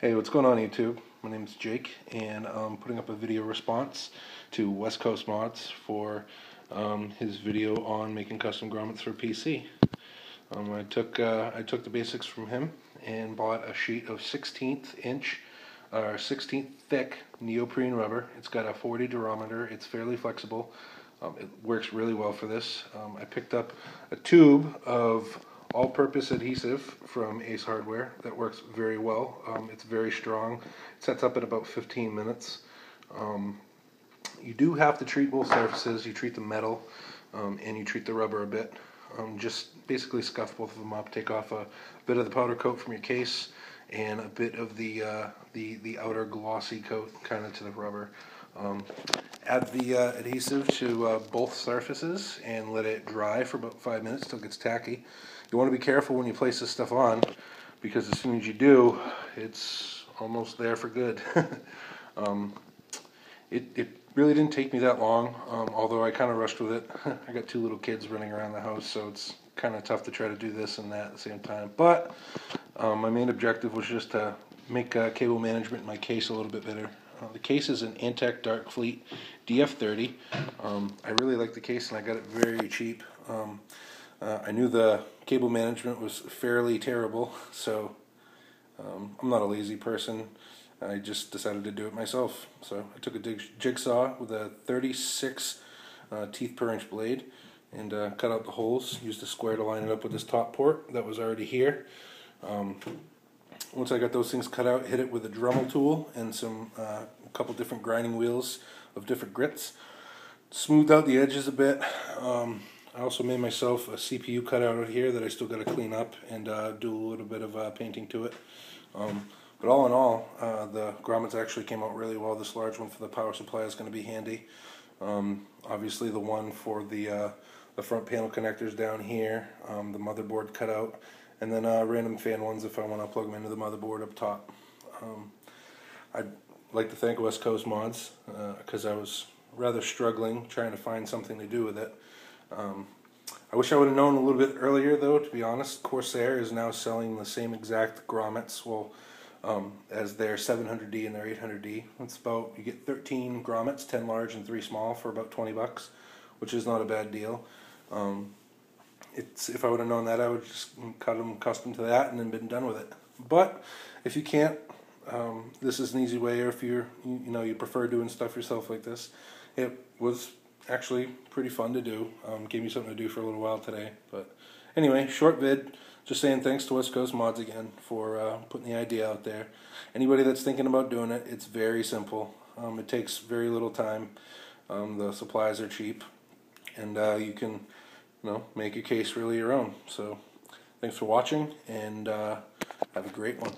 Hey, what's going on YouTube? My name's Jake, and I'm putting up a video response to West Coast Mods for his video on making custom grommets for PC. I took the basics from him and bought a sheet of 16th inch or 16th thick neoprene rubber. It's got a 40 durometer. It's fairly flexible. It works really well for this. I picked up a tube of all-purpose adhesive from Ace Hardware that works very well. It's very strong. It sets up in about 15 minutes. You do have to treat both surfaces. You treat the metal and you treat the rubber a bit. Just basically scuff both of them up. Take off a bit of the powder coat from your case and a bit of the outer glossy coat kind of to the rubber. Add the adhesive to both surfaces and let it dry for about 5 minutes till it gets tacky. You want to be careful when you place this stuff on, because as soon as you do, it's almost there for good. It really didn't take me that long, although I kind of rushed with it. I got 2 little kids running around the house, so it's kind of tough to try to do this and that at the same time. But my main objective was just to make cable management in my case a little bit better. The case is an Antec Dark Fleet DF30. I really like the case, and I got it very cheap. I knew the cable management was fairly terrible, so I'm not a lazy person. I just decided to do it myself. So I took a jigsaw with a 36 teeth per inch blade and cut out the holes. Used a square to line it up with this top port that was already here. Once I got those things cut out, hit it with a Dremel tool and a couple different grinding wheels of different grits. Smoothed out the edges a bit. I also made myself a CPU cutout out here that I still got to clean up and do a little bit of painting to it. But all in all, the grommets actually came out really well. This large one for the power supply is going to be handy. Obviously the one for the front panel connectors down here, the motherboard cutout, and then random fan ones if I want to plug them into the motherboard up top. I'd like to thank West Coast Mods because I was rather struggling trying to find something to do with it. I wish I would have known a little bit earlier, though, to be honest. Corsair is now selling the same exact grommets, as their 700D and their 800D. It's about, you get 13 grommets, 10 large and 3 small, for about 20 bucks, which is not a bad deal. If I would have known that, I would just cut them custom to that and then been done with it. But if you can't, this is an easy way. Or if you prefer doing stuff yourself like this, it was actually pretty fun to do. Gave me something to do for a little while today. But anyway, short vid. Just saying thanks to West Coast Mods again for putting the idea out there. Anybody that's thinking about doing it, it's very simple. It takes very little time. The supplies are cheap, and you can make your case really your own. So thanks for watching, and have a great one.